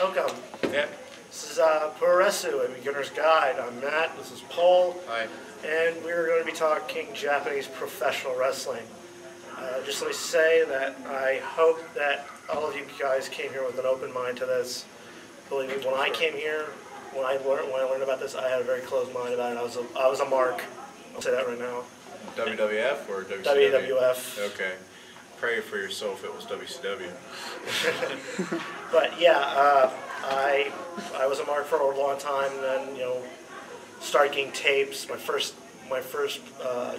Welcome. Yeah. This is Puroresu, a beginner's guide. I'm Matt. This is Paul. Hi. And we're going to be talking Japanese professional wrestling. Just let me say that I hope that all of you guys came here with an open mind to this. Believe me, when I came here, when I learned about this, I had a very closed mind about it. I was a mark. I'll say that right now. WWF or WCW? WWF. Okay. Pray for your soul if it was WCW. But yeah, I was a mark for a long time, and then started getting tapes. My first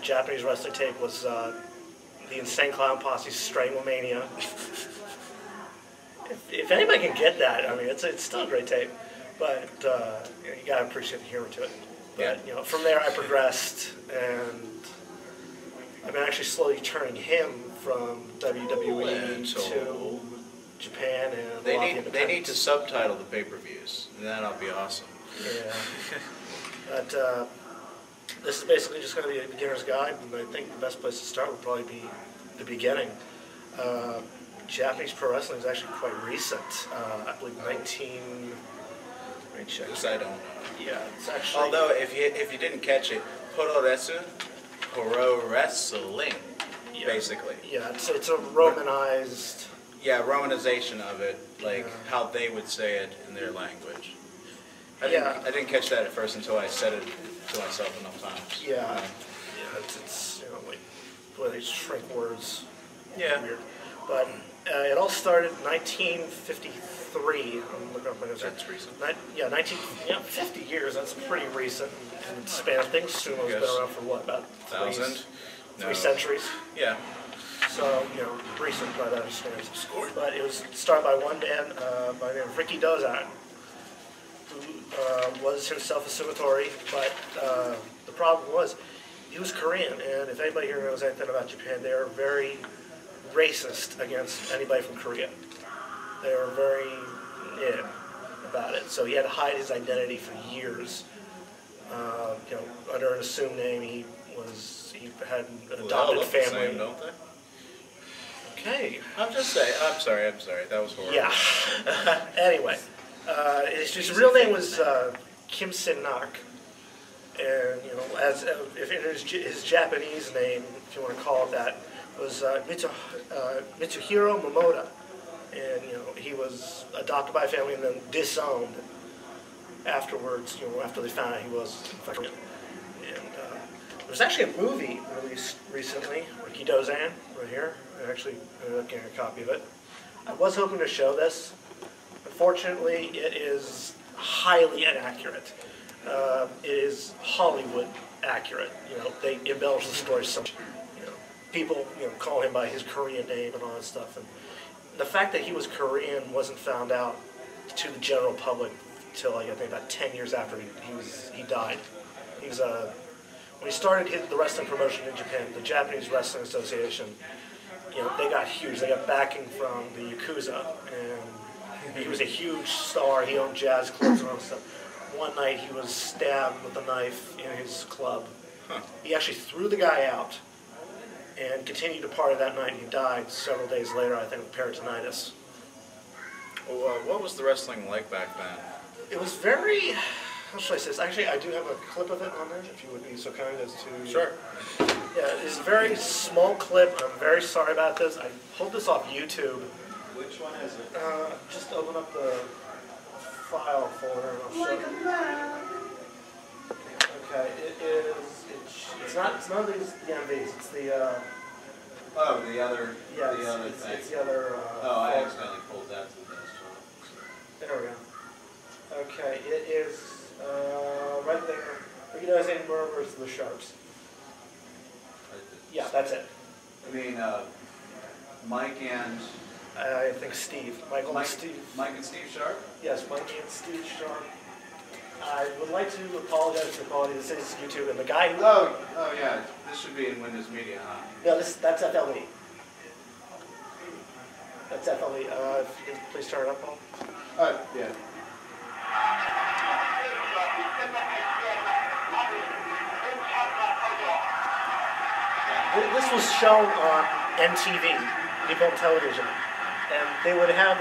Japanese wrestling tape was the Insane Clown Posse's Stranglemania. If anybody can get that, I mean, it's still a great tape, but you gotta appreciate the humor to it. But from there I progressed, and I've been actually slowly turning him from WWE to Japan, and they need to subtitle the pay-per-views. That'll be awesome. Yeah. But this is basically just going to be a beginner's guide, and I think the best place to start would probably be the beginning. Japanese pro wrestling is actually quite recent. I believe 19. Let me check. This I don't know. Yeah, it's actually. Although if you didn't catch it, Puroresu, pro wrestling, basically. Yeah, it's a Romanized. Yeah, Romanization of it, like how they would say it in their language. I didn't catch that at first until I said it to myself enough times. Yeah, it's like the way they shrink words. Yeah. Weird. But it all started in 1953. I'm looking up my notes. That's recent. 50 years. That's pretty recent in the span of things. Sumo's been around for what, about 3 centuries? Yeah. So, recent by that standards. But it was started by one man by the name of Ricky Dozan, who was himself a sumotori, but the problem was he was Korean, and if anybody here knows anything about Japan, they are very racist against anybody from Korea. They were very about it. So he had to hide his identity for years. Under an assumed name, he had an adopted family. Same, don't they? Okay. I'm just saying. I'm sorry. That was horrible. Yeah. Anyway, his real name was Kim Sin-nak, and his Japanese name, if you want to call it that, was Mitsuhiro Momoda, and he was adopted by a family and then disowned afterwards. After they found out he was Korean. And there was actually a movie released recently, Ricky Dozan, right here. I actually ended up getting a copy of it. I was hoping to show this. Unfortunately, it is highly inaccurate. It is Hollywood accurate. They embellish the story so much. People, call him by his Korean name and all that stuff. And the fact that he was Korean wasn't found out to the general public until I think about 10 years after he died. He was when he started the wrestling promotion in Japan, the Japanese Wrestling Association. They got huge. They got backing from the Yakuza, and he was a huge star. He owned jazz clubs and all that stuff. One night he was stabbed with a knife in his club. He actually threw the guy out and continued to party that night, and he died several days later, I think, with peritonitis. Well, what was the wrestling like back then? It was very, how should I say this? Actually, I do have a clip of it on there, if you would be so kind as to... Sure. Yeah, it's a very small clip. I'm very sorry about this. I pulled this off YouTube. Which one is it? Just open up the file folder and I'll show you. Okay, it's none of these DMVs. It's the the other thing. It's the other I accidentally pulled that to the desktop. There we go. Okay, it is right there. You know his name versus the Sharps. Yeah, that's it. I mean, Mike and... I think Steve. Mike and Steve. Mike and Steve Sharp? Yes, Mike and Steve Sharp. I would like to apologize for the quality. This is YouTube, and the guy who... Oh yeah, this should be in Windows Media, huh? No, that's FLE. That's FLE. If you can please turn it up, Paul. Yeah. This was shown on MTV, Nippon Television, and they would have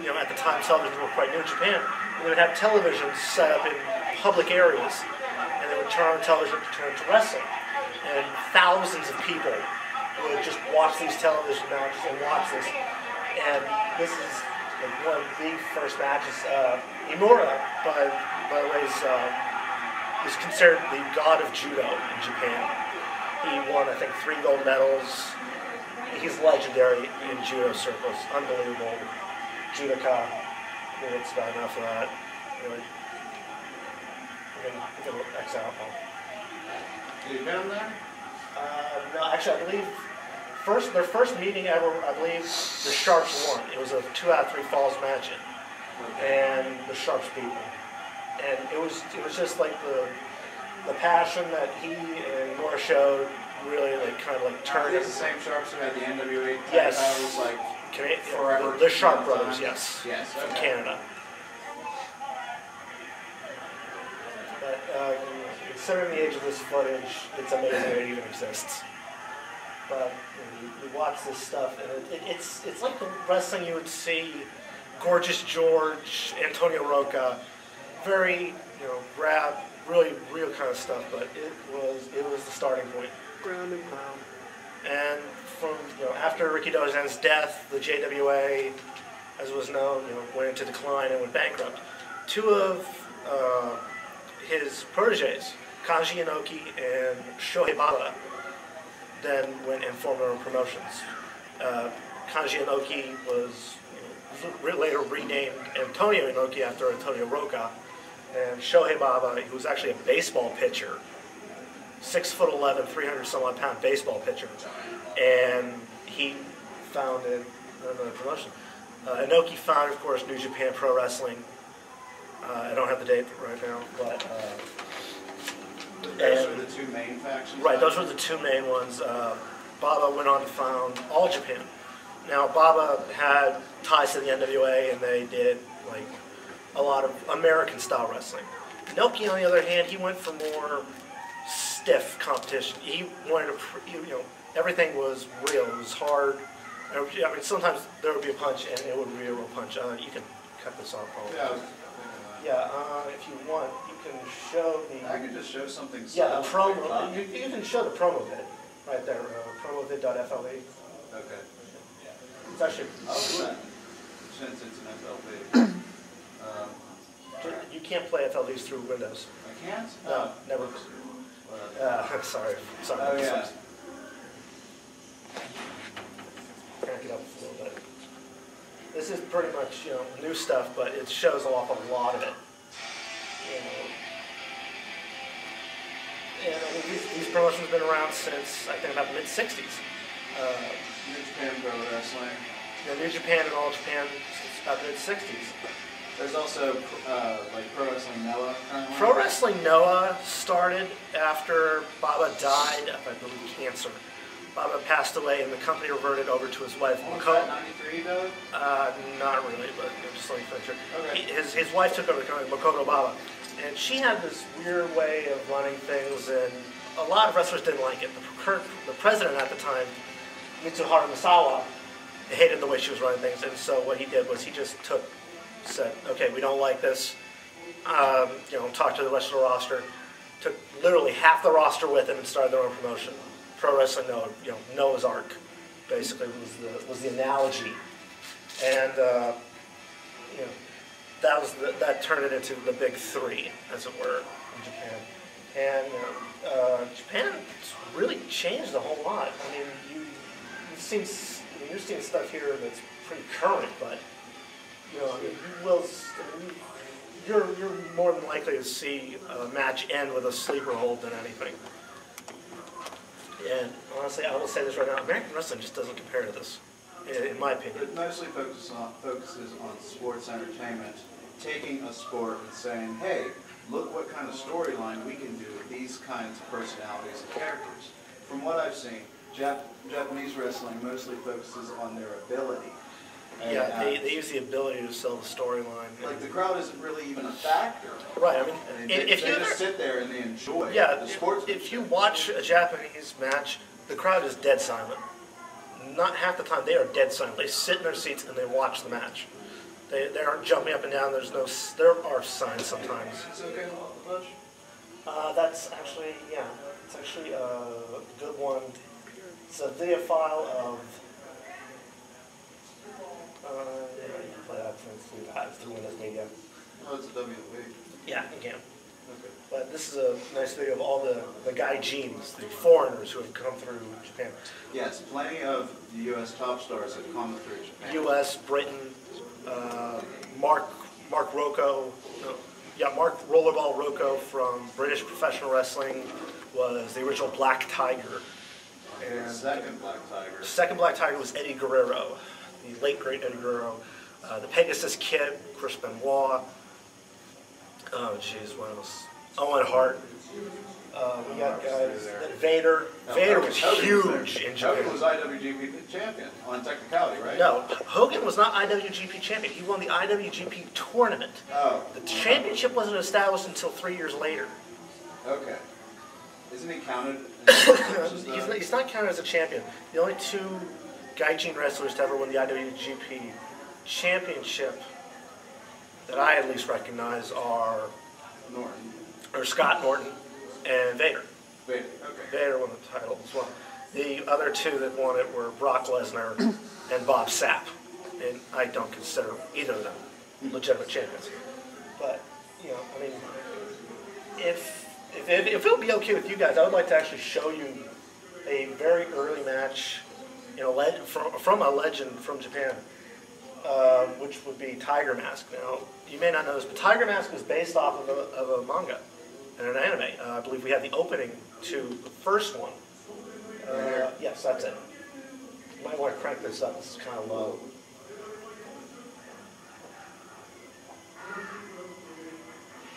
at the time televisions were quite new in Japan, they would have televisions set up in public areas, and they would turn on television to turn to wrestling. And thousands of people would just watch these television matches and watch this. And this is like one of the first matches. Imura, by the way, is considered the god of judo in Japan. He won, I think, 3 gold medals. He's legendary in judo circles. Unbelievable judoka. I think that's about enough of that. Anyway, we're going to X out. Did you bet him there? No, actually, I believe their first meeting ever, I believe the Sharps won. It was a 2 out of 3 falls match, and the Sharps beat them. And it was just like the passion that he and Moore showed really kind of turned. These the same Sharps who had the NWA yes. titles forever. The Sharp brothers, yes. Yes, okay. From Canada. But considering the age of this footage, it's amazing that it even exists. But you watch this stuff, and it's like the wrestling you would see Gorgeous George, Antonio Rocca, very grab, really real kind of stuff. But it was the starting point. Ground and pound. And from after Ricky Dozan's death, the JWA, as was known, went into decline and went bankrupt. 2 of his proteges, Kanji Inoki and Shohei Baba, then went and formed their own promotions. Kanji Inoki was later renamed Antonio Inoki after Antonio Rocca, and Shohei Baba, who was actually a baseball pitcher, 6'11", 300 some odd pound baseball pitcher, and he founded another promotion. Inoki founded, of course, New Japan Pro Wrestling. I don't have the date right now, but those were the 2 main factions. Right, those were the 2 main ones. Baba went on to found All Japan. Now, Baba had ties to the NWA, and they did a lot of American-style wrestling. Inoki, on the other hand, he went for more stiff competition. He wanted to, everything was real. It was hard. I mean, sometimes there would be a punch, and it would be a real punch. You can cut this off. Yeah, if you want, you can show the... I can just show something. Yeah, the promo. You can show the promo vid right there, promovid.fle. Okay. It's actually... Since it's an FLV. You can't play FLVs through Windows. I can't? No, never. Sorry. Oh, yeah. Crank it up a little bit. This is pretty much, new stuff, but it shows off a lot of it. And I mean, these promotions have been around since, I think, about the mid-'60s. New Japan Pro Wrestling. New Japan and All Japan since about the mid-'60s. There's also Pro Wrestling Noah currently. Pro Wrestling Noah started after Baba died of, I believe, cancer. Baba passed away, and the company reverted over to his wife, Makoto. 93, though? Not really, but just let me finish it. Okay. His wife took over the company, Makoto Baba, and she had this weird way of running things, and a lot of wrestlers didn't like it. The president at the time, Mitsuharu Misawa, hated the way she was running things, and so what he did was he just said, okay, we don't like this. Talked to the rest of the roster, took literally half the roster with him and started their own promotion. Pro Wrestling Noah, Noah's Ark, basically was the analogy, and that turned it into the big 3, as it were, in Japan. And Japan's really changed a whole lot. I mean, you're seeing stuff here that's pretty current, but you're more than likely to see a match end with a sleeper hold than anything. And honestly, I will say this right now, American wrestling just doesn't compare to this, in my opinion. It mostly focuses on sports entertainment, taking a sport and saying, hey, look what kind of storyline we can do with these kinds of personalities and characters. From what I've seen, Japanese wrestling mostly focuses on their ability. Yeah, they use the ability to sell the storyline. Like, the crowd isn't really even a factor. Right, I mean, they just sit there and they enjoy the sports. If you watch a Japanese match, the crowd is dead silent. Not half the time, they are dead silent. They sit in their seats and they watch the match. They aren't jumping up and down. There are signs sometimes. Is it okay to touch? That's actually, yeah, it's actually a good one. It's a video file of, you can play that through Windows Media. Oh, it's a WV. Yeah, you can. Okay. But this is a nice video of all the gaijins, the foreigners who have come through Japan. Yes, plenty of the U.S. top stars have come through Japan. U.S., Britain, Mark Rocco, Mark Rollerball Rocco from British Professional Wrestling was the original Black Tiger. And the second Black Tiger. The second Black Tiger was Eddie Guerrero, the late great Eddie Guerrero. The Pegasus Kid, Chris Benoit. Oh, jeez, what else? Owen Hart. We got guys. Vader. Vader was huge in Japan. Hogan was IWGP champion on technicality, right? No, Hogan was not IWGP champion. He won the IWGP tournament. Oh. The championship wasn't established until 3 years later. Okay. Isn't he counted? He's not counted as a champion. The only two gaijin wrestlers to ever win the IWGP championship that I at least recognize are Scott Norton and Vader. Vader, okay. Vader won the title as well. The other two that won it were Brock Lesnar and Bob Sapp. And I don't consider either of them legitimate champions. But, you know, I mean, if it would be okay with you guys, I would like to actually show you a very early match from a legend from Japan, which would be Tiger Mask. Now, you may not know this, but Tiger Mask was based off of a manga and an anime. I believe we have the opening to the first one. Yes, that's it. You might want to crank this up. This is kind of low.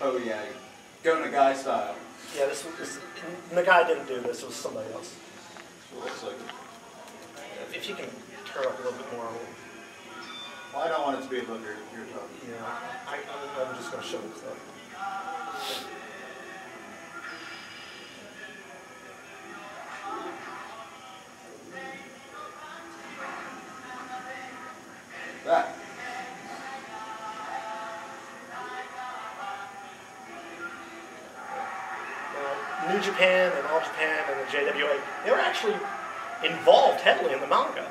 Oh yeah, go Nagai style. Yeah, the guy didn't do this. It was somebody else. It looks like. If you can turn up a little bit more. Well, I don't want it to be above your top. Yeah, I'm just going to show this up. That. New Japan and All Japan and the JWA, they were actually involved heavily in the manga.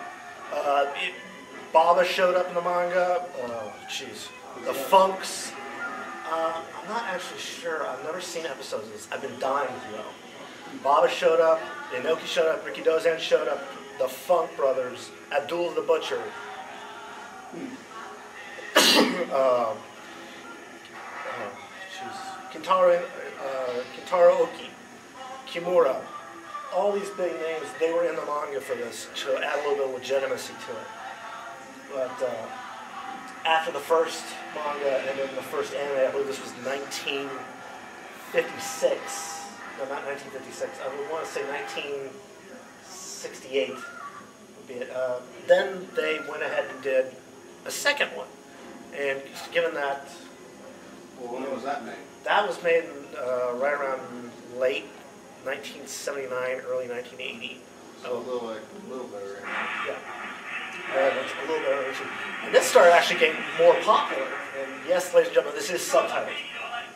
Baba showed up in the manga. Oh, jeez. The Funks. I'm not actually sure. I've never seen episodes of this. I've been dying to know. Baba showed up. Inoki showed up. Ricky Dozan showed up. The Funk Brothers. Abdul the Butcher. Kintaro Oki. Kimura. All these big names, they were in the manga for this to add a little bit of legitimacy to it. But after the first manga and then the first anime, I believe this was 1956. No, not 1956. I would want to say 1968 would be it. Then they went ahead and did a second one. And given that... Well, when was that made? That was made right around late 1979, early 1980. So a little better. Yeah. A little bit. And this started actually getting more popular. And yes, ladies and gentlemen, this is subtitled.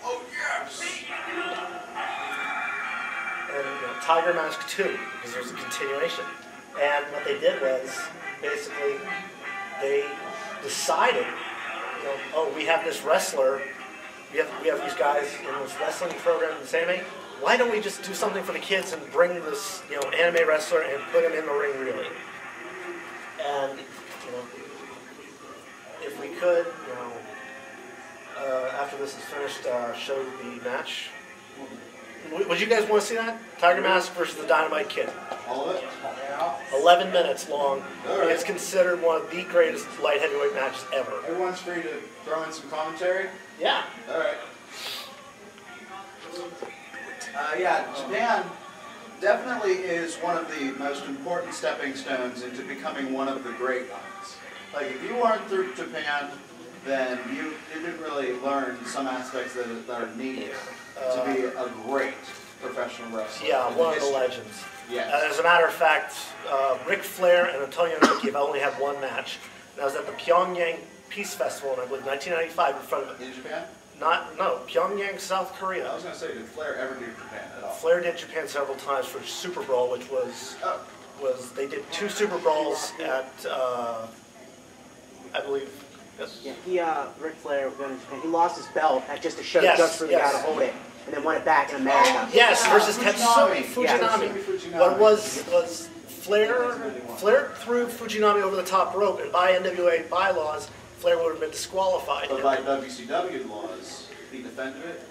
Oh, yes! And Tiger Mask 2, because there's a continuation. And what they did was, basically, they decided, oh, we have this wrestler, we have these guys in this wrestling program in this anime. Why don't we just do something for the kids and bring this, anime wrestler and put him in the ring, really? And, if we could, after this is finished, show the match. Would you guys want to see that? Tiger Mask versus the Dynamite Kid. All of it? Yeah. 11 minutes long. All right. It's considered one of the greatest light heavyweight matches ever. Everyone's free to throw in some commentary? Yeah. All right. Japan definitely is one of the most important stepping stones into becoming one of the great ones. Like, if you weren't through Japan, then you didn't really learn some aspects that are needed to be a great professional wrestler. Yeah, one of the legends. Yes. As a matter of fact, Ric Flair and Antonio Inoki have only had one match. That was at the Pyongyang Peace Festival in, I believe, 1995 in front of In Japan? no, Pyongyang, South Korea. I was going to say, did Flair ever do Japan at all? Flair did Japan several times for Super Bowl, which was they did 2 Super Bowls at I believe. Yes. Yeah, Ric Flair going to Japan. He lost his belt at just a show Yes, just for the guy to hold it, and then won it back in America. Yes, versus Tatsumi Fujinami. Fujinami. What was Flair threw Fujinami over the top rope, and by NWA bylaws, Flair would have been disqualified. But by WCW laws, he defended it?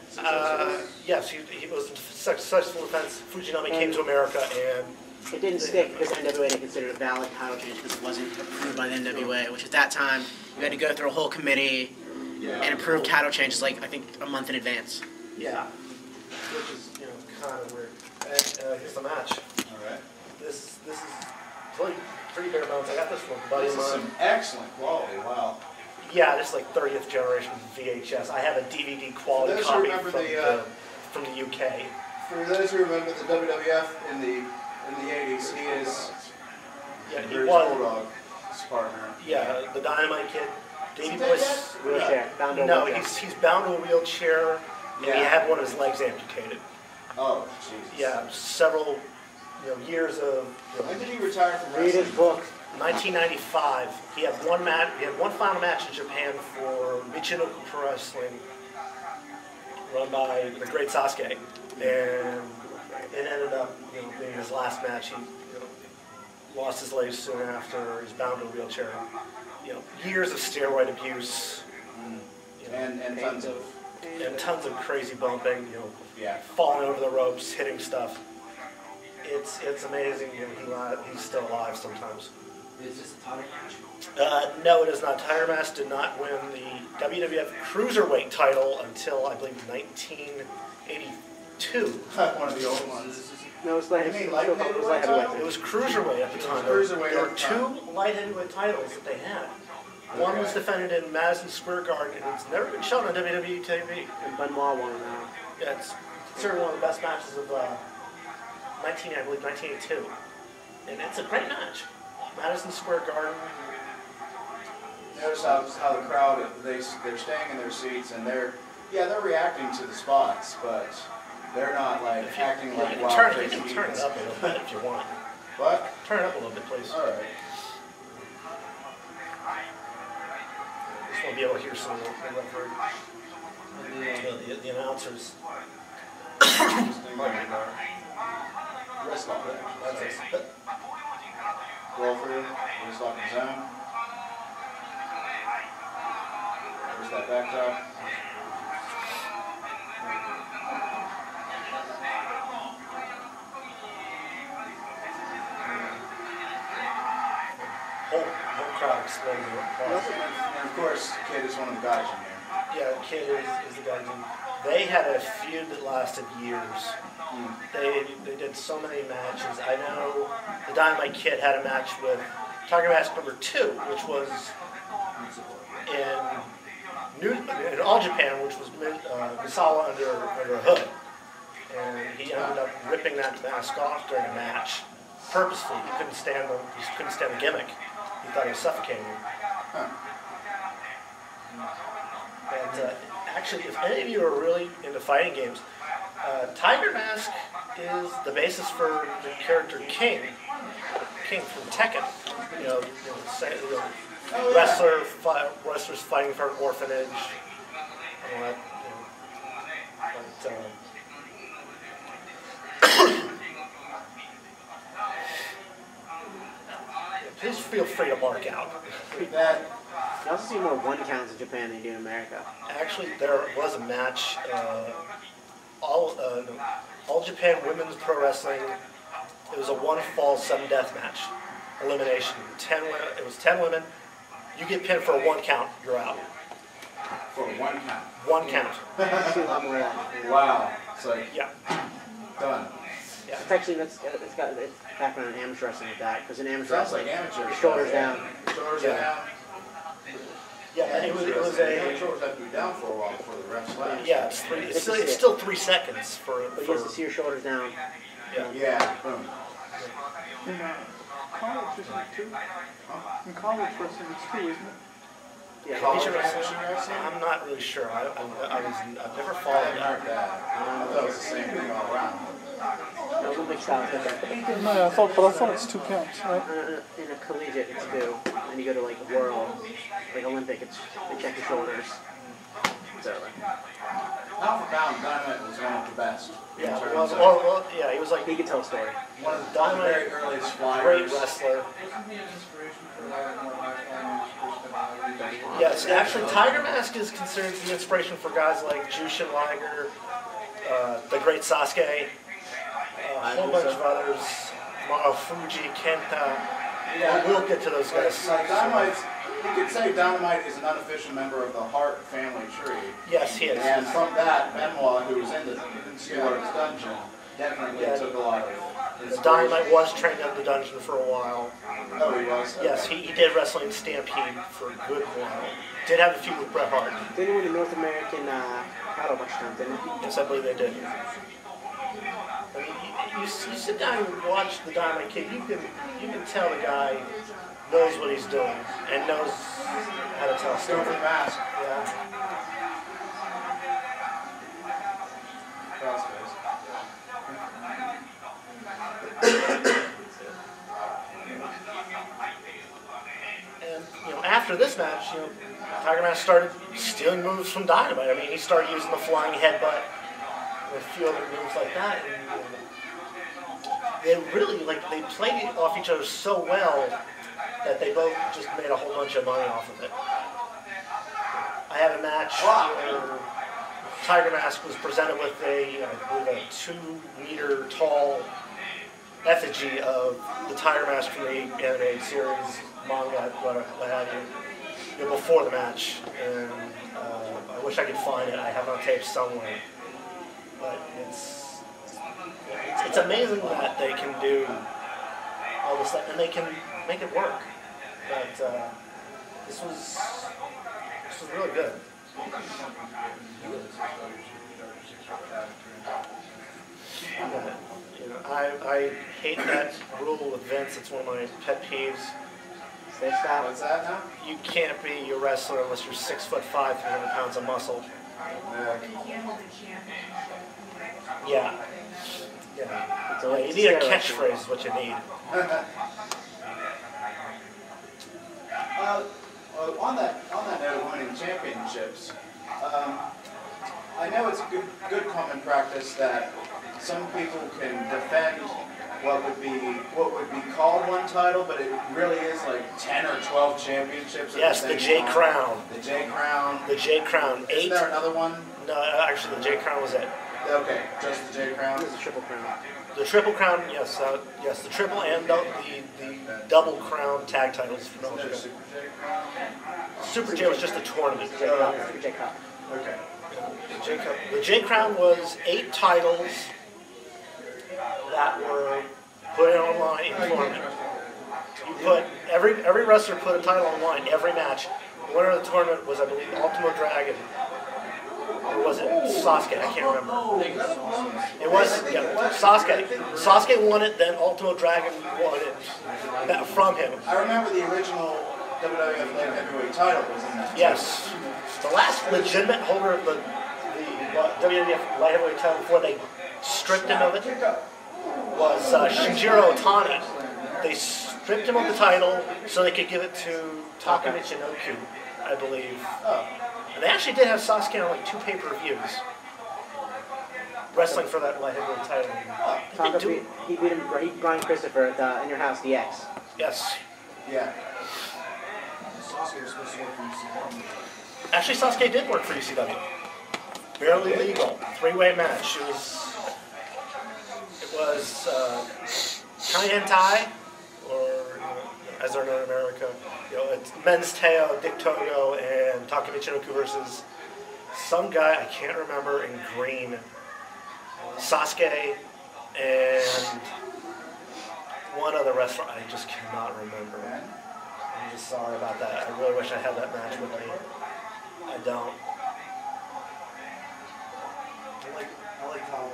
Yes, he was a successful defense. Fujinami came to America, and it didn't stick because NWA didn't consider it a valid title change because it wasn't approved by the NWA, which at that time, you had to go through a whole committee and approve title changes, like, I think, a month in advance. Yeah, which is, kind of weird. And here's the match. All right. This is pretty bare bones. I got this from a buddy of This is mine. some excellent quality, wow. Yeah, just like 30th generation VHS. I have a DVD quality For those who copy remember from the UK. For those who remember the WWF in the 80s, he is He Bruce was. Bulldog's partner. Yeah, the Dynamite Kid. Davey Boyce. Wheelchair, bound to a No, wheelchair. he's bound to a wheelchair. And he Yeah. had one of his legs amputated. Oh, Jesus. Yeah, several years of. When did he retire from Read his wrestling? book. 1995. He had one match. He had one final match in Japan for Michinoku Pro Wrestling, run by the great Sasuke, and it ended up being his last match. He lost his legs soon after. He's bound to a wheelchair. Years of steroid abuse. And tons of crazy bumping. yeah. Falling over the ropes, hitting stuff. It's amazing. He's still alive sometimes. Is this a title match? No, it is not. Tiger Mask did not win the WWF Cruiserweight title until, I believe, 1982. One of the old ones. No, it was light You mean heavyweight. light It was light heavyweight heavyweight. It was Cruiserweight at the time. Cruiserweight There at were the time. 2 light heavyweight titles that they had. One was defended in Madison Square Garden, and it's never been shown on WWE TV. And Benoit won now. Yeah, it's considered one of the best matches of 1982. And it's a great match. Madison Square Garden. Notice how the crowd, they're staying in their seats and they're reacting to the spots, but they're not like acting like You wild can crazy turn it heathens. up a little bit if you want. What? Turn it up a little bit, please. All right. Just want to be able to hear some of the referee. The announcers. Wrist lock. That's it. Roll through. Wrist lock in zone. Where's that back top? Whole crowd exploding. And of course, Kid is one of the guys in here. Yeah, the Kid is the guy who. They had a feud that lasted years. They did so many matches. I know the Dynamite Kid had a match with Tiger Mask number 2, which was in All Japan, which was Misawa under a hood. And he ended up ripping that mask off during a match, purposefully. He couldn't stand the gimmick. He thought he was suffocating him. And actually, if any of you are really into fighting games, Tiger Mask is the basis for the character King from Tekken. Wrestlers fighting for an orphanage. And all that, please feel free to mark out. You also see more 1 counts in Japan than you do in America. Actually, there was a match, All Japan Women's Pro Wrestling. It was a 1-fall, 7-death match, elimination. It was 10 women. You get pinned for a 1 count, you're out. For 1 count. 1 count. I see a lot more of that. Wow. It's like, Yeah. done. Yeah. It's actually, it's background in amateur wrestling with that, because in amateur Sounds wrestling, like amateur. your shoulders down. Shoulders Yeah. are down. Yeah, and it was a. Shoulders have to be down for a while before the ref slaps. Yeah, it's still 3 seconds for. But you have to see your shoulders down. Yeah. Yeah. Boom. In college, isn't it too? In college wrestling, it's too, isn't it? Yeah, Collegiate wrestling? wrestling? I'm not really sure. I've never I followed hadn't heard that. that. I thought it was the same thing all around. no, Olympic style is different. No, I thought it's 2 counts, right? In a collegiate, it's 2. Then you go to like world, like Olympic, it's they check your shoulders. So, Pound for pound, Dynamite was one of the best. Yeah, in well, terms of well, yeah, he was like he could tell a story. one of the very earliest flyers. great wrestler. Yes, actually, Tiger Mask is considered the inspiration for guys like Jushin Liger, the great Sasuke, a whole bunch of others, Fuji, Kenta. Yeah. We'll get to those guys. Like Dynamite's, you could say Dynamite is an unofficial member of the Hart family tree. Yes, he is. And from that, Benoit, who was in Stewart's dungeon, definitely took a lot of inspiration. Dynamite was trained in the dungeon for a while. Oh, he was? Yes, he did wrestling Stampede for a good while. Did have a feud with Bret Hart. Didn't win the North American title a bunch of times, didn't he? Yes, I believe they did. I mean, you sit down and watch the Dynamite Kid, you can tell the guy knows what he's doing and knows how to tell a Still story. for the mask. Yeah. Crossface. And after this match, Tiger Mask started stealing moves from Dynamite. I mean, he started using the flying headbutt and a few other moves like that. And, they really they played off each other so well that they both just made a whole bunch of money off of it. I had a match where Tiger Mask was presented with I believe a 2-meter tall effigy of the Tiger Mask from the animated series, manga, what have you, before the match. And I wish I could find it. I have it on tape somewhere. But it's amazing that they can do all this stuff, and they can make it work. But this was really good. I hate that rule with Vince. It's one of my pet peeves. What's that now? You can't be a wrestler unless you're 6'5", 300 pounds of muscle. Yeah. Yeah. So You need a catchphrase is what you need. On that note of winning championships, I know it's good common practice that some people can defend what would be called one title, but it really is like 10 or 12 championships. Yes, the J Crown. The J Crown. The J Crown. Is there another one? No, actually, the J Crown was it. Okay, just the J Crown. This is a Triple Crown. The Triple Crown, yes, yes, the Triple and the Double Crown tag titles for no Super Super J Crown. Super J was just a tournament. Super J Cup. Okay. The J Crown was 8 titles that were put online in the tournament. You put every wrestler put a title online every match. The winner of the tournament was, I believe, Ultimo Dragon. Or was it Sasuke? I can't remember. It was Sasuke. Sasuke won it, then Ultimo Dragon won it from him. I remember the original WWF Light Heavyweight title was in that. Yes. The last legitimate holder of the WWF Light Heavyweight title before they stripped him of it was Shinjiro Otani. They stripped him of the title so they could give it to Taka Michinoku, I believe. And they actually did have Sasuke on like 2 pay-per-views. Wrestling for that light heavyweight title. He beat him, Brian Christopher at In Your House DX. Yes. Yeah. Actually, Sasuke did work for ECW. Barely legal. 3-way match. It was Kaientai, or as they're known in America. It's Men's Teo, Dick Togo, and Taka Michinoku versus some guy I can't remember in green. Sasuke and one other wrestler I just cannot remember. I'm just sorry about that. I really wish I had that match with me. I don't. I like how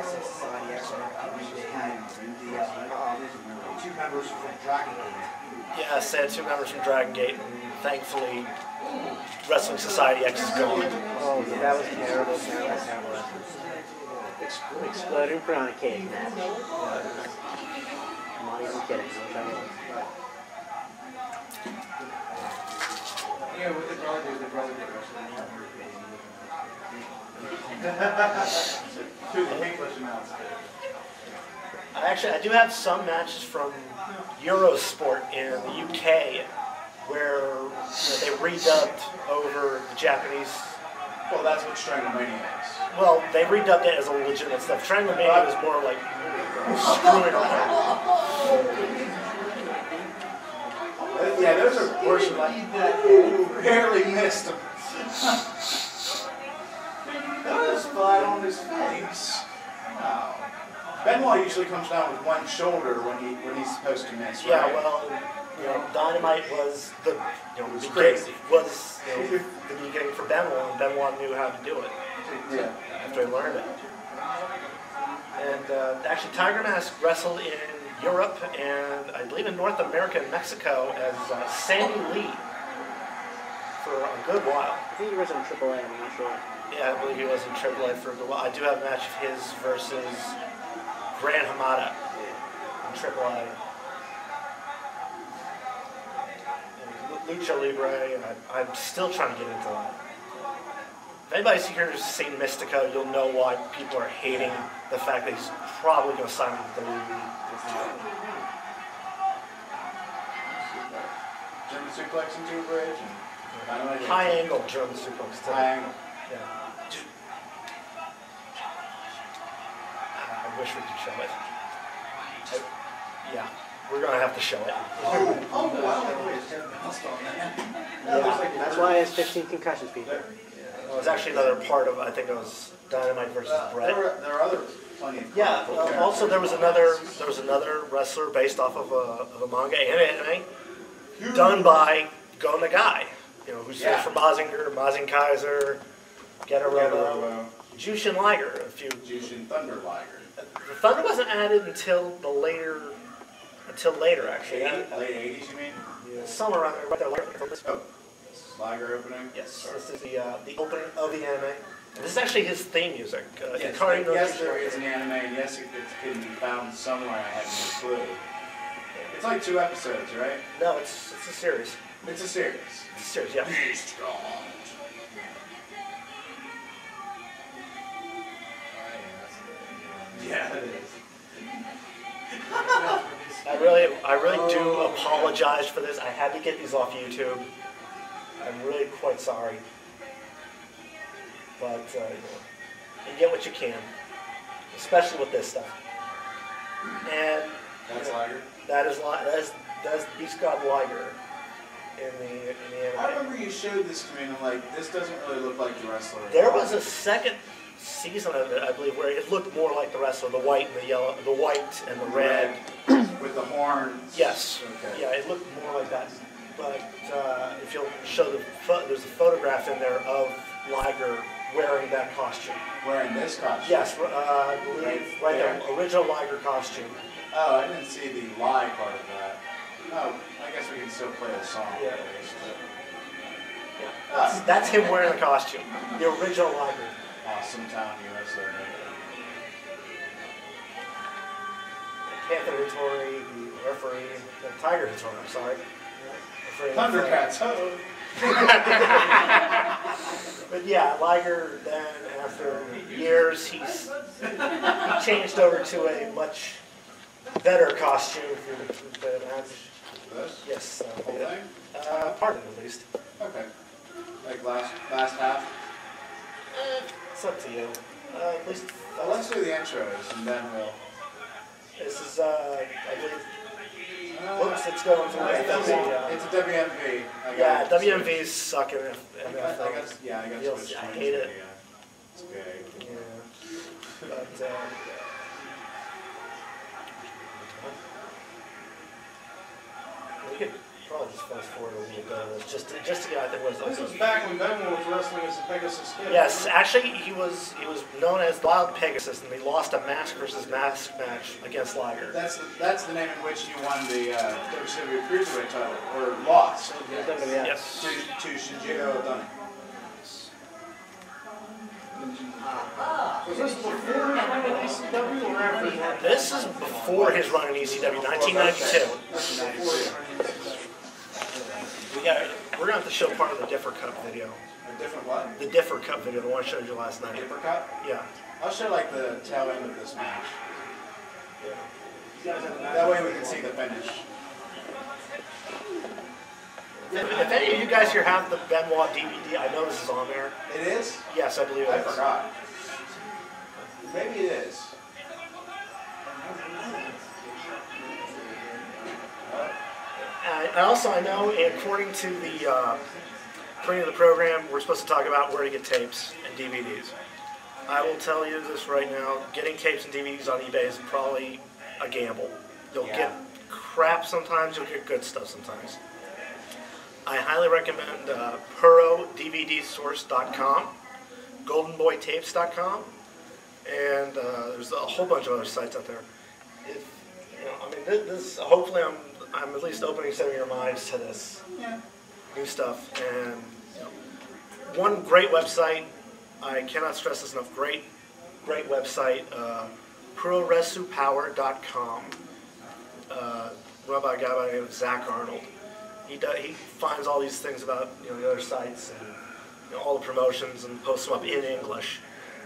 society actually had the 2 members from Dragon Gate. Yes, they had 2 members from Dragon Gate, and thankfully Wrestling Society X is gone. Oh, that was terrible. Exploding piranha cage match. I'm not even kidding. I wish I was. Yeah, with the brother did wrestling. Dude, the English announce it. I do have some matches from Eurosport in the UK where they redubbed over the Japanese. Well, that's what Stranglemania is. Well, they redubbed it as a legitimate stuff. Stranglemania was more like screwing around. Yeah, those are worse than like, ooh, barely missed him. That was flat on his face. Wow. Benoit usually comes down with one shoulder when he's supposed to miss, right? Yeah, well, Dynamite was the was crazy. Was the beginning for Benoit, and Benoit knew how to do it. Yeah. After he learned it. And actually, Tiger Mask wrestled in Europe and I believe in North America and Mexico as Sandy Lee for a good while. I think he was in AAA, I'm not sure. Yeah, I believe he was in AAA for a good while. I do have a match of his versus Gran Hamada in AAA. And Lucha Libre, I'm still trying to get into that. If anybody's here who's seen Mystico, you'll know why people are hating the fact that he's probably going to sign with WWE. German suplex into a bridge. High angle German suplex. High angle. Yeah. I wish we could show it. Yeah, we're going to have to show it. Oh, wow. Yeah. That's why it has 15 concussions, people. It was actually another part of, I think it was Dynamite versus Brett. There are other plenty of Yeah, also there was another wrestler based off of a manga and anime done by Go Nagai, who's from Mazinger Kaiser, Getter Robo, Jushin Liger, Jushin Thunder Liger. The Thunder wasn't added until later actually. Late 80s, you mean? Yeah, somewhere around there, right there. Oh, Liger opening? Yes, this is the opening of the anime. And this is actually his theme music. Yes, there is an anime, and yes, it can be found somewhere. I have no clue. It's like 2 episodes, right? No, it's a series. It's a series. It's a series, yeah. Yeah, it is. I really do apologize for this. I had to get these off YouTube. I'm really quite sorry. But you get what you can, especially with this stuff. And That's Liger? that is Beast God Liger in the anime. I remember you showed this to me, and I'm like, this doesn't really look like the wrestler. There was a second season of it, I believe, where it looked more like the wrestler, the white and the yellow, the white and the red. With the horns. Yes. Okay. Yeah, it looked more like that. But if you'll show there's a photograph in there of Liger wearing that costume. Wearing this costume? Yes, I believe right there, original Liger costume. Oh, I didn't see the lie part of that. Oh, I guess we can still play the song. Yeah. At least, Yeah. That's him wearing the costume. The original Liger. Awesome Town, USA. Panther Hattori, the referee, the Tiger Hattori, I'm sorry. Thundercats, oh! But yeah, Liger then, after years, he changed over to a much better costume for the match. This? Yes. Whole thing? Part of it, at least. Okay. Like last half? It's up to you. At least. Well, let's do the intros and then we'll... This is, I believe, oops, it's going through it's a WMV. Yeah, WMVs suck at it. I got switched I hate it. It's okay. Yeah. But, we could probably just fast forward a little bit of this, just to get, I think, what This was back when Benoit was wrestling as the Pegasus Kid. Yes, actually, he was known as Wild Pegasus, and he lost a mask versus mask match against Liger. That's the name in which you won the WCW Cruiserweight title, or lost. Yes. To Shinjiro Odani. Was this before his run in ECW or after? This is before his run in ECW, 1992. We're gonna have to show part of the Differ Cup video. A different what? The Differ Cup video, the one I showed you last night. Differ Cup? Yeah. I'll show like the tail end of this match. That way we can see the finish. If any of you guys here have the Benoit DVD, I know this is on there. It is? Yes, I believe it I is. forgot. Maybe it is. I know, according to the program, we're supposed to talk about where to get tapes and DVDs. I will tell you this right now: getting tapes and DVDs on eBay is probably a gamble. You'll get crap sometimes. You'll get good stuff sometimes. I highly recommend PuroDVDsource.com, GoldenBoyTapes.com, and there's a whole bunch of other sites out there. This hopefully I'm at least opening some of your minds to this new stuff. And one great website, I cannot stress this enough. Great website, PuroresuPower.com, run by a guy by the name of Zach Arnold. He finds all these things about the other sites and all the promotions and posts them up in English.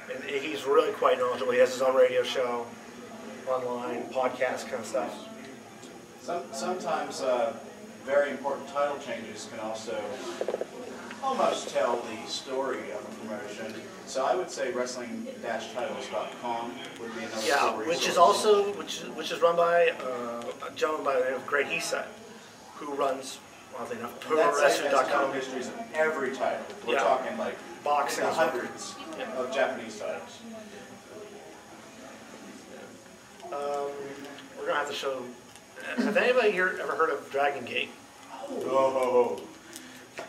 And he's really quite knowledgeable. He has his own radio show, online, podcast kind of stuff. Sometimes very important title changes can also almost tell the story of a promotion. So I would say wrestling-titles.com would be another story. Which is run by a gentleman by the name of Greg Heset, who runs, oddly enough, Puroresu.com. Histories of every title. We're talking like boxing, hundreds of Japanese titles. We're gonna have to show. Have anybody here ever heard of Dragon Gate? Oh.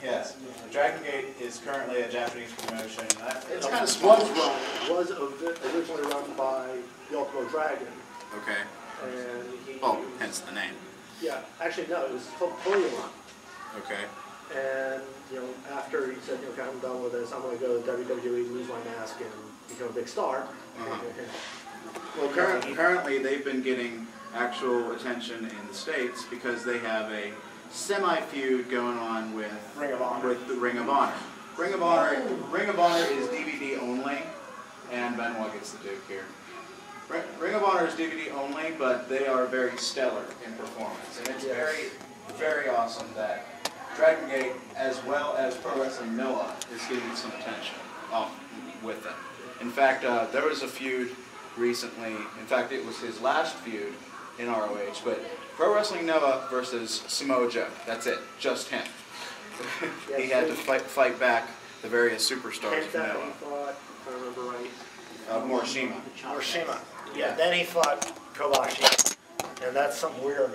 Yes. Dragon Gate is currently a Japanese promotion. It's kind of small. Was originally run by the Ultimo Dragon. Okay. And hence the name. Yeah, actually no, it was called Porygon. Okay. And after he said, okay, I'm done with this, I'm going to go to WWE, lose my mask, and become a big star. Well, currently they've been getting actual attention in the States because they have a semi-feud going on with Ring of Honor. With the Ring of Honor. Ring of Honor is DVD only, and Benoit gets the Duke here. Ring of Honor is DVD only, but they are very stellar in performance, and it's very, very awesome that Dragon Gate, as well as Pro Wrestling Noah, is getting some attention with them. In fact, there was a feud recently. In fact, it was his last feud in ROH, but Pro Wrestling Noah versus Samoa Joe. That's it, just him. He had to fight back the various superstars from Noah. He fought, if I remember right, Morishima. Yeah. Then he fought Kobashi, and that's something we're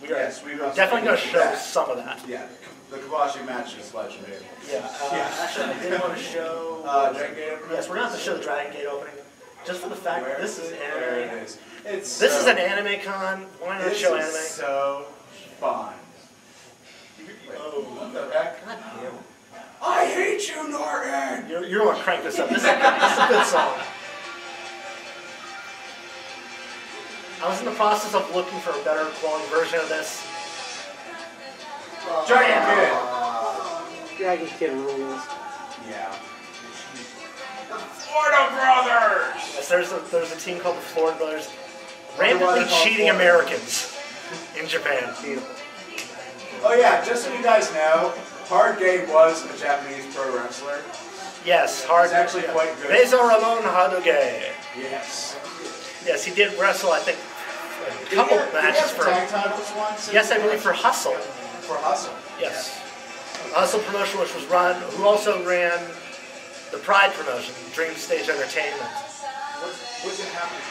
definitely going to show some of that. Yeah, the Kobashi match is legendary. Actually, I did want to show Dragon Gate opening. Yes, we're going to have to show the Dragon Gate opening, just for the fact that this is anime. There it is. This is an anime con. Why not show anime? This is so fun. What the heck? God damn. I hate you, Norton! You're going to crank this up. This is a good song. I was in the process of looking for a better quality version of this. Dragon Kid! Dragon Kid rules. Yeah. The Florida Brothers! Yes, there's a team called the Florida Brothers, randomly cheating Americans in Japan. Oh yeah, just so you guys know, Hard Gate was a Japanese pro wrestler. Yes, Hard. He's actually quite good. Reza Ramon Hadoge. Yes. Yes, he did wrestle, I think, a couple matches for. Tag titles once. Yes, I believe for Hustle. For Hustle. Yes. Hustle promotion, which was run, who also ran the Pride promotion, Dream Stage Entertainment. What's it happening?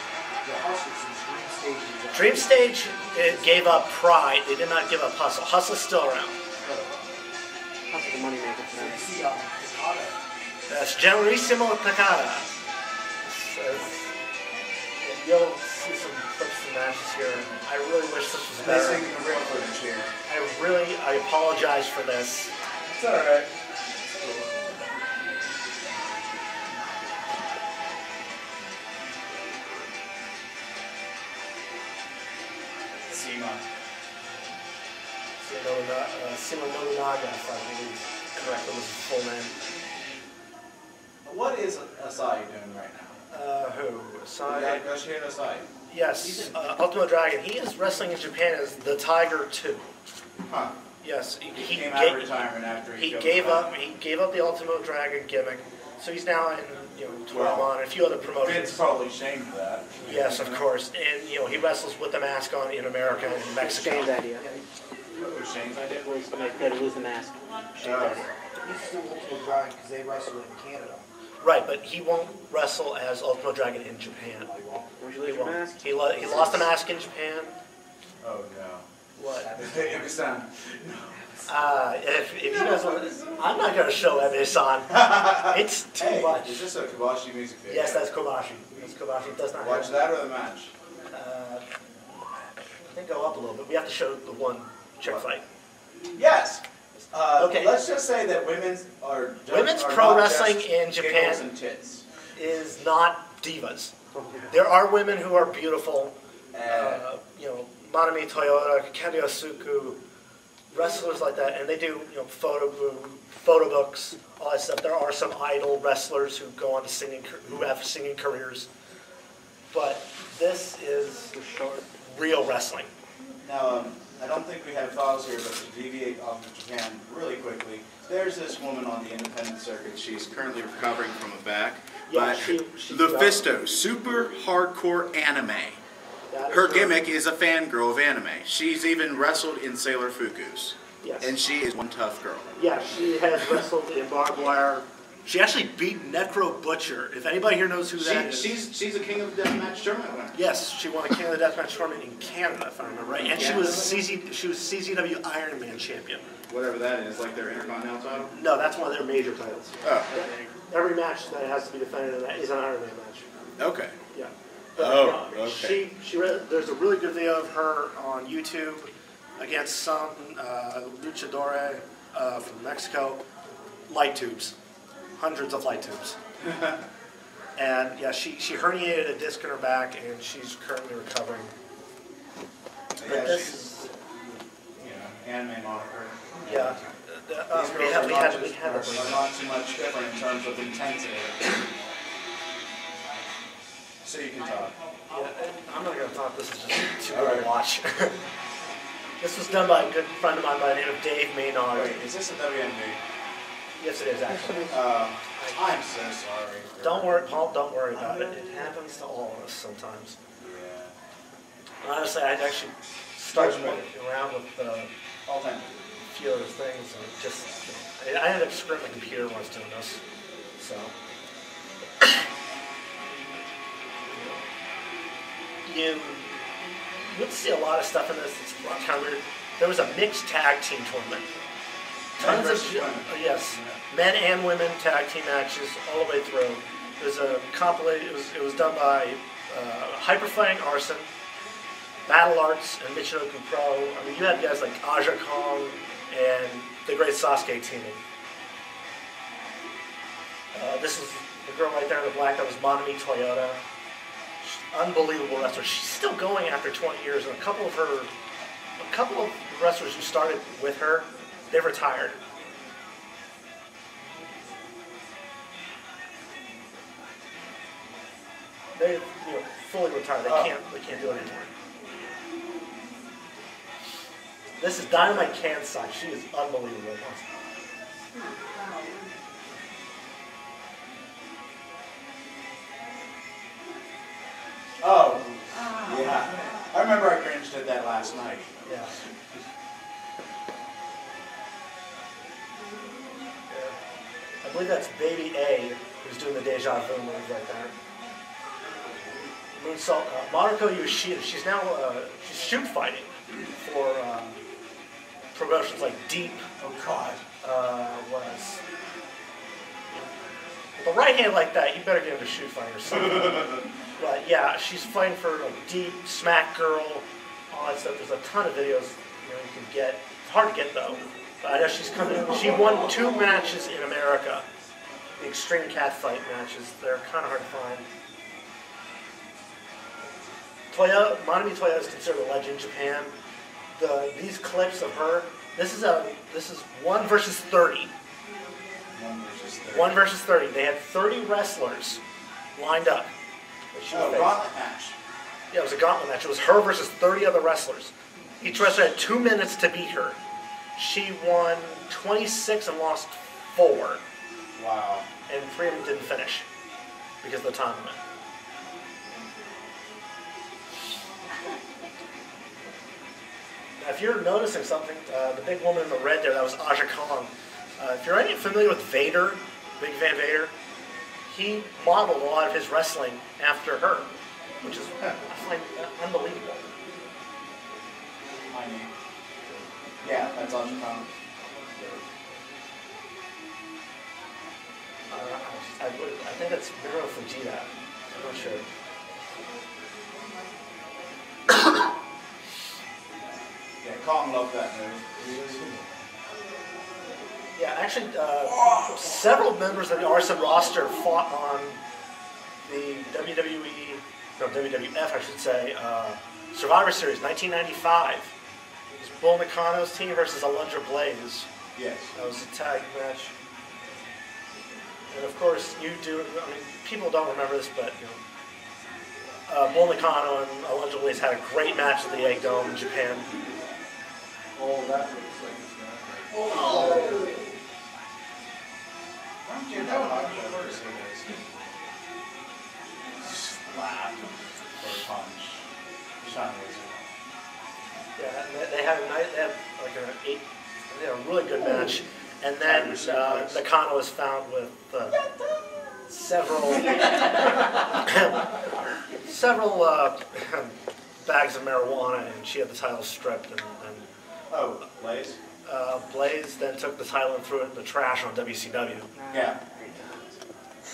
The Hustle since Dream Stage is out. Dream Stage gave up Pride. They did not give up Hustle. Hustle's still around. That's the money maker for So you them. see Okada. That's Generissimo Takada. You'll see some clips and matches here. I really wish this was better. Missing the real footage here. I apologize for this. It's alright. Sema. Sima Nobunaga, if I believe correct, that was his full name. What is Asai doing right now? Who? Asai? Yoshihiro Asai. Yes, Ultimo Dragon. He is wrestling in Japan as the Tiger 2. Huh. Yes, He came out of retirement after he killed gave the up. He gave up the Ultimo Dragon gimmick, so he's now in Toramon and a few other promotions. Vince probably shamed that. Yes, of course, and he wrestles with the mask on in America and Mexico. Shane's idea. What was Shane's idea? Was to make Cody lose the mask. Shane's Oh. idea. He's still Ultimate Dragon because they wrestle in Canada. Right, but he won't wrestle as Ultimo Dragon in Japan. Would you He lose your won't. mask? He lost the mask in Japan. Oh no. What? Ebe-san. If you guys want, I'm not going to show Ebe-san. It's too Hey, much. is this a Kobashi music video? Yes, that's Kobashi. That's Kobashi. It does not Watch have. that or the match? I think go up a little bit. We have to show the one chick fight. Yes. Okay. Let's just say that women's pro not wrestling just in Japan giggles and tits. is not divas. There are women who are beautiful. Manami Toyota, Kanyosuku, wrestlers like that, and they do photo books, all that stuff. There are some idol wrestlers who go on to who have singing careers, but this is real wrestling. Now, I don't think we have files here, but to deviate off of Japan really quickly, there's this woman on the independent circuit. She's currently recovering from a back. Yeah, but she's Lufisto, super hardcore anime. Her gimmick is a fangirl of anime. She's even wrestled in Sailor Fuku's. Yes. And she is one tough girl. Yeah, she has wrestled in barbed wire. She actually beat Necro Butcher. If anybody here knows who that is. She's a King of the Deathmatch tournament winner. Yes, she won a King of the Deathmatch tournament in Canada, if I remember right. And she was CZW Iron Man champion. Whatever that is, like their Intercontinental title? No, that's one of their major titles. Oh. Every match that has to be defended in that is an Iron Man match. Okay. Yeah. Okay. There's a really good video of her on YouTube against some luchador from Mexico. Light tubes. Hundreds of light tubes. And yeah, she herniated a disc in her back and she's currently recovering. Yeah, this she's, anime moniker. Yeah. These We girls had are we not had not too much different in terms of intensity. So you can talk. Yeah, I'm not going to talk. This is just too good to watch. This was done by a good friend of mine by the name of Dave Maynard. Wait, is this a WNB? Yes, it is actually. I'm so sorry. Don't worry, Paul. Don't worry about it. It happens to all of us sometimes. Yeah. Honestly, I actually started looking around with All time. a few other things, and just I ended up screwing my computer when I was doing this. So. You would see a lot of stuff in this. It's kind of weird. There was a mixed tag team tournament. Tons of yes, men and women tag team matches all the way through. It was a compilation. It was done by Hyperfighting Arson, Battle Arts, and Michinoku Pro. I mean, you had guys like Aja Kong and the Great Sasuke teaming. This is the girl right there in the black. That was Manami Toyota. Unbelievable wrestler. She's still going after 20 years, and a couple of wrestlers who started with her, they've retired. They've fully retired. They can't do it anymore. This is Dynamite Kansai. She is unbelievable. Oh, yeah. I remember I cringed at that last night. Yeah. I believe that's Baby A who's doing the Deja Vu move right there. Moonsault. Mariko Yoshida. She's now she's shoot fighting for promotions like Deep. Oh God. What else? With a right hand like that, you better get into shoot fighting or something. But yeah, she's fighting for like Deep, Smack Girl, all that stuff. There's a ton of videos you can get. It's hard to get though. But I know she's coming. She won 2 matches in America. The Extreme Cat Fight matches. They're kind of hard to find. Toya, Manami Toya is considered a legend in Japan. These clips of her. This is 1 versus 30. 1 versus 30. They had 30 wrestlers lined up. Gauntlet match. Yeah, it was a gauntlet match. It was her versus 30 other wrestlers. Each wrestler had 2 minutes to beat her. She won 26 and lost 4. Wow. And 3 of them didn't finish because of the time limit. Now, if you're noticing something, the big woman in the red there, that was Aja Kong. If you're any familiar with Vader, Big Van Vader, he modeled a lot of his wrestling after her, which is, I find unbelievable. Yeah, that's Aja Kong. I think that's Miro Fujita. I'm not sure. Yeah, Kong loved that move. Yeah, actually, several members of the RSM roster fought on the WWF, I should say, Survivor Series 1995. It was Bull Nakano's team versus Alundra Blaze. Yes. That was a tag match. And of course, people don't remember this, but Bull Nakano and Alundra Blaze had a great match at the Egg Dome in Japan. Oh, that looks like it's gonna hurt. Oh! Dude, that would be worse. Slap or punch. Shot Yeah, and they had a really good match. And then Nakano was found with several bags of marijuana, and she had the title stripped. And oh, Blaze? Blaze then took the title and threw it in the trash on WCW. Yeah.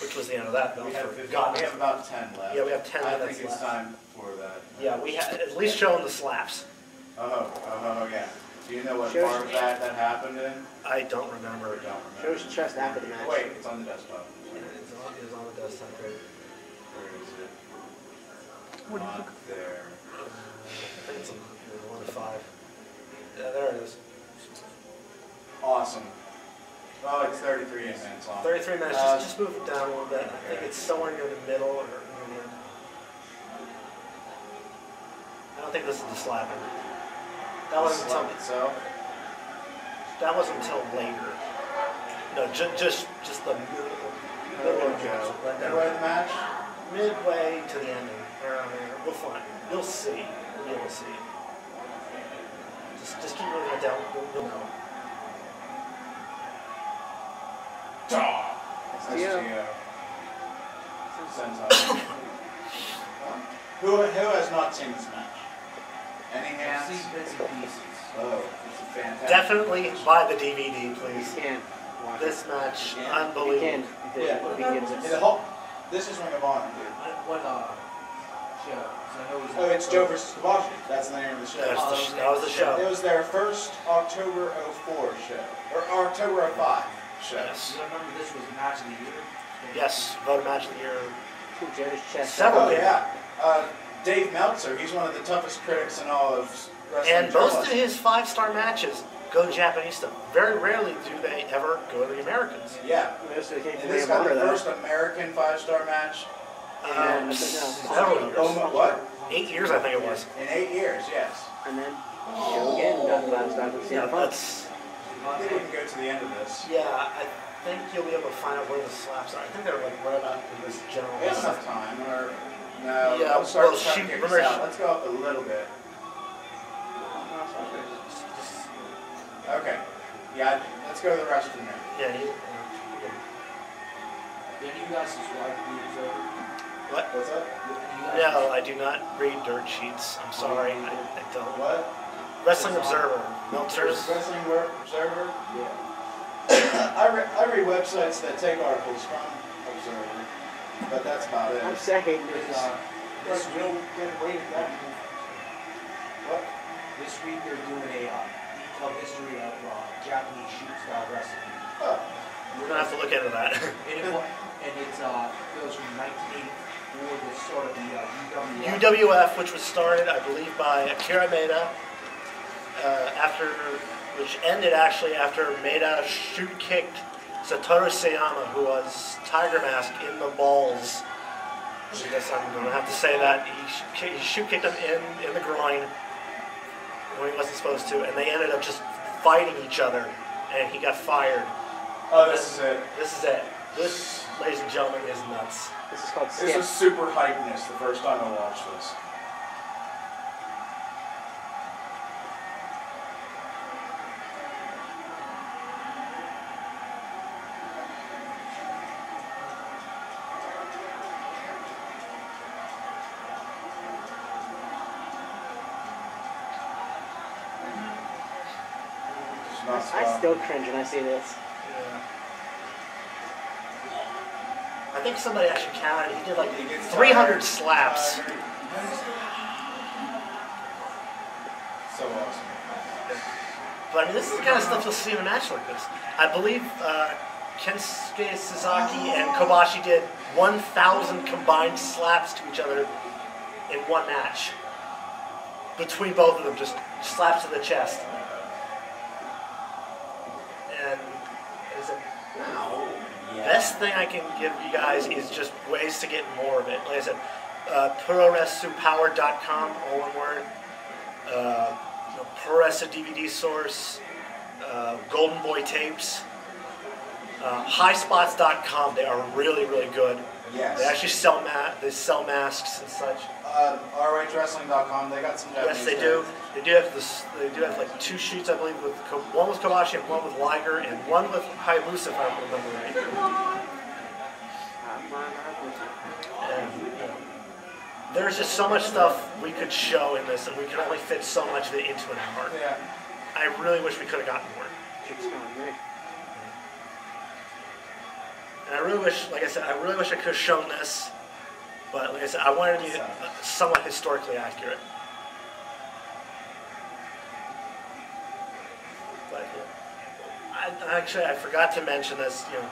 Which was the end of that belt. We have about 10 left. Yeah, we have 10 minutes left. I think it's time for that. Yeah, we had at least showing the slaps. Oh, yeah. Do you know what part of that happened in? I don't remember. Show his chest after the match. Wait, it's on the desktop. Yeah, it's on the desktop, right? Where is it? What do you Not there. I think it's on 1 to 5. Yeah, there it is. Awesome. Oh, it's 33 minutes long. 33 minutes. Just move it down a little bit. I think it's somewhere near the middle or near the end. I don't think this is the slapping. That wasn't until itself. That wasn't until later. No, just the middle of the match. Midway of the match? Midway to the ending. Around there. We'll find. You'll see. You'll see. Just keep moving it down. You'll know. SGO. Sentai. Who has not seen this match? Any hands? I've seen bits and pieces. Oh, it's a fantastic. Definitely buy the DVD, please. You can't watch This match, it. You unbelievable. can. This is Ring of Honor, dude. What show? 'Cause I know it was Oh, it's Joe versus Kobashi. That's the name of the show. That was the show. It was their first October 04 show. Or October 05 show. Yes. Do I remember this was match of the year? Yes, voted match of the year. Joe's chest. Several. Oh, yeah. Dave Meltzer, he's one of the toughest critics in all of wrestling. And most of his 5-star matches go Japanese stuff. Very rarely do they ever go to the Americans. Yeah. Most of it came And from this Ring of got Honor, the though. first American 5-star match in Several years. what? 8 years, I think it was. In 8 years, yes. And then Joe again got the last time to see Yeah, the fun. They didn't go to the end of this. Yeah, I think you'll be able to find out where the slaps are. I think they're like right about in this general. We have enough time, or no? Yeah, I'll start well, trying to kick this out. Let's go up a little bit. Okay. Yeah, let's go to the restroom now. Yeah, Did you guys subscribe to the over? What? What's up? No, I do not read dirt sheets. I'm sorry, I don't. What? Wrestling Observer, Meltzer's. Wrestling Observer? Yeah. I read websites that take articles from Observer, but that's about it. I'm saying This week, What? this week they're doing a detailed history of Japanese shoot style wrestling. Oh. We're gonna have to look into that. And it goes from 1984 to the start of the UWF. UWF, which was started, I believe, by Akira Maeda, which ended actually after Maeda shoot kicked Satoru Sayama, who was Tiger Mask, in the balls. I guess I'm gonna have to say that he shoot kicked him in the groin when he wasn't supposed to, and they ended up just fighting each other, and he got fired. Oh, this is it. This is it. This, ladies and gentlemen, is nuts. this is called This skip. was super hypeness the first time I watched this. It's not I stop. still cringe when I see this. Yeah. I think somebody actually counted. He did like He gets 300 tired. slaps. So awesome. But I mean, this is the kind of stuff you'll see in a match like this. I believe Kensuke Sasaki and Kobashi did 1,000 combined slaps to each other in one match. Between both of them, just slaps to the chest. And it's the best thing I can give you guys is just ways to get more of it. Like I said, puroresupower.com, all one word. Puroresu DVD source, Golden Boy tapes, highspots.com. They are really, really good. Yes. They actually sell sell masks and such. RHWrestling.com, they got some Japanese Yes, they do. fans. They do have this. They do have like 2 sheets, I believe, with one with Kobashi and one with Liger, and one with Hayabusa, if I remember right. And, you know, there's just so much stuff we could show in this, and we can only fit so much of it into an hour. Yeah. I really wish we could have gotten more. It's going great. And I really wish, like I said, I really wish I could have shown this, but like I said, I wanted to be somewhat historically accurate. But I forgot to mention this. You know,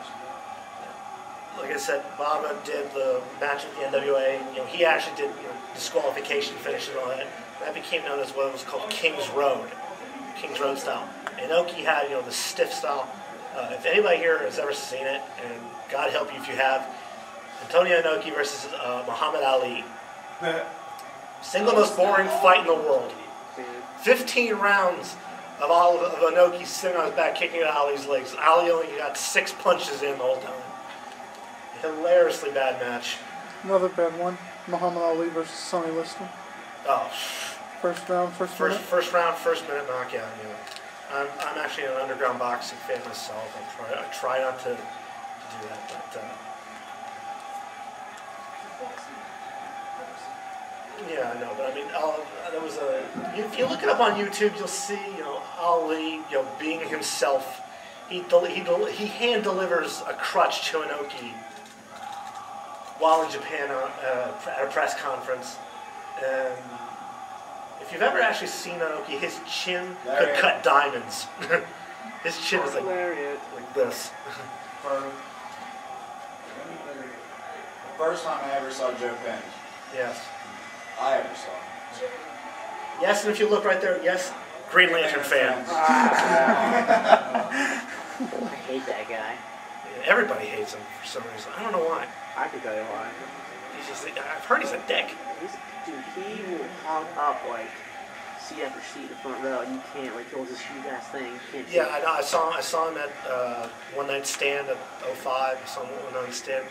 like I said, Baba did the match with the NWA. You know, he actually did disqualification finish and all that. That became known as what was called King's Road style. Inoki had the stiff style. If anybody here has ever seen it, and God help you if you have, Antonio Inoki versus Muhammad Ali. Single most boring fight in the world. 15 rounds of Inoki sitting on his back kicking at Ali's legs. Ali only got 6 punches in the whole time. Hilariously bad match. Another bad one. Muhammad Ali versus Sonny Liston. Oh, First round, first minute. first round, first minute knockout. I'm actually an underground boxing fan myself. I try not to do that, but yeah, I know. But I mean, there was if you look it up on YouTube, you'll see Ali being himself. He hand delivers a crutch to Inoki while in Japan at a press conference. And if you've ever actually seen Inoki, his chin could cut diamonds. His chin is like this. First time I ever saw Joe Penn. Yes. I ever saw him. Yes, and if you look right there, yes, Green Lantern fan. I hate that guy. Everybody hates him for some reason. I don't know why. I can tell you why. I've heard he's a dick. Dude, he will hog up like seat after seat in the front row, and you can't, like, it was this huge ass thing. You can't see Yeah, I know. I saw him at One Night Stand at 05. I saw him at One Night Stand.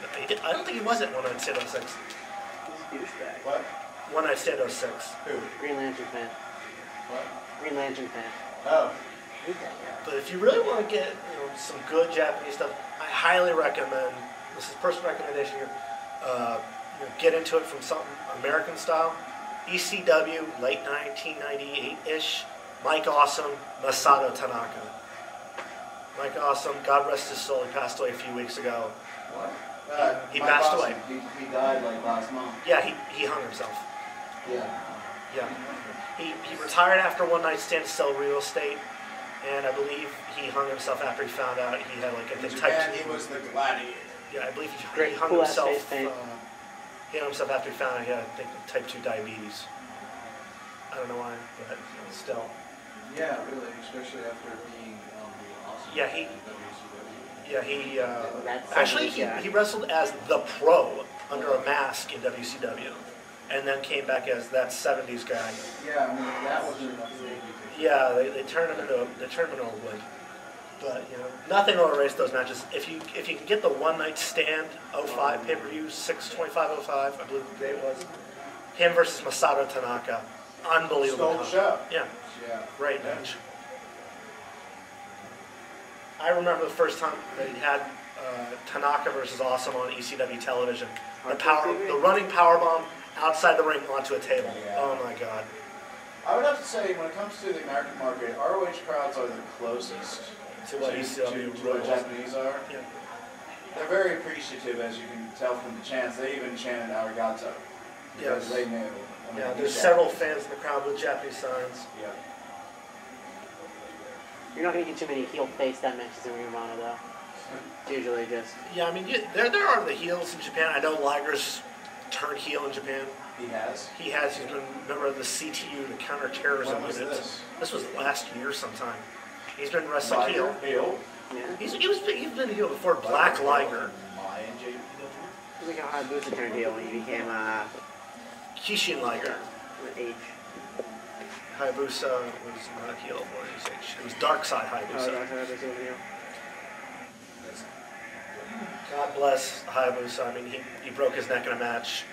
I don't think he was at One Night Stand 06. He's a douchebag. What? One Night Stand 06. Who? Green Lantern fan. What? Green Lantern fan. Oh. I hate that guy. But if you really want to get some good Japanese stuff, I highly recommend. This is personal recommendation here. get into it from something American style. ECW, late 1998-ish. Mike Awesome, Masato Tanaka. Mike Awesome, God rest his soul, he passed away a few weeks ago. What? He Mike passed Awesome, away. He died like last month. Yeah, he hung himself. Yeah. Yeah. He retired after one night stand to sell real estate, and I believe he hung himself after he found out he had like I think type 2. He was the gladiator. Yeah, I believe he Great, hung cool ass himself. face paint. He hung himself after he found out he had I think type 2 diabetes. I don't know why, but still. Yeah, really, especially after being awesome. Yeah, he That's actually yeah. he wrestled as the Pro under a mask in WCW, and then came back as that 70s guy. Yeah, I mean, that wasn't enough. Yeah, they turned him into a wood. But you know, nothing will erase those matches. If you can get the one night stand 05 pay-per-view 6/25/05, I believe the date was, him versus Masato Tanaka, unbelievable. Stole the show. Yeah, Yeah. great match. I remember the first time they had Tanaka versus Awesome on ECW television. The running powerbomb outside the ring onto a table. Yeah. Oh my God. I would have to say, when it comes to the American market, ROH crowds are the closest To what ECW to what Japanese are. Yeah. They're very appreciative, as you can tell from the chants. They even chanted arigato because Yes. they knew. Yeah, there's several fans in the crowd with Japanese signs. Yeah. You're not going to get too many heel face that matches in Ring of Honor, though. It's usually just... Yeah, I mean, there are the heels in Japan. I know Liger's turned heel in Japan. He has. He has. He's been a member of the CTU, the counterterrorism When was unit. this? This was last year sometime. He's been wrestling heel. Heel. Yeah. He's been heel before Black Liger. Look how Hayabusa turned heel when he became, Kishin Liger. with H. Hayabusa was not heel for his age. It was Dark Side Oh, Hayabusa. Hayabusa was heel. God bless Hayabusa. I mean, he broke his neck in a match.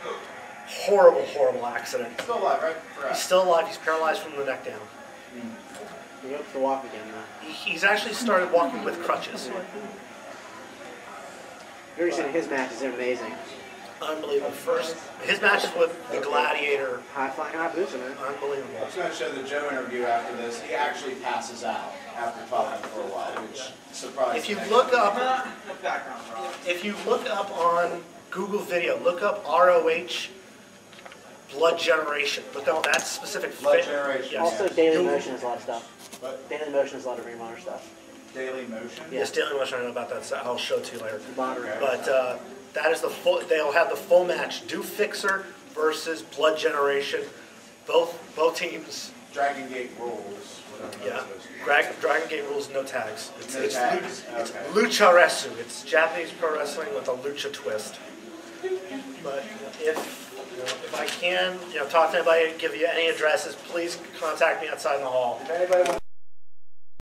Horrible, horrible accident. Still alive, right? He's still alive. He's paralyzed from the neck down. He hopes to walk again, though. He's actually started walking with crutches. Very soon, his matches are amazing. Unbelievable. First, his matches with the Gladiator. High flying Hayabusa, man. I Unbelievable. was going to show the Joe interview after this. He actually passes out after talking for a while, which surprised If you me. look up on Google Video, look up ROH Blood Generation. Look up that specific Blood Generation. Yes. Also, Daily Motion has a lot of stuff. But Daily Motion has a lot of Ring of Honor stuff. Daily Motion? Yes, Daily Motion. I know about that. So I'll show it to you later. Moderate. But that is the full. They'll have the full match. Do Fixer versus Blood Generation. Both teams. Dragon Gate Rules. Whatever Yeah. that's supposed to be. Dragon Gate Rules, no tags. It's, No it's, tags, it's okay. Lucharesu. It's Japanese pro wrestling with a lucha twist. But if I can, talk to anybody, give you any addresses, please contact me outside in the hall. If anybody wants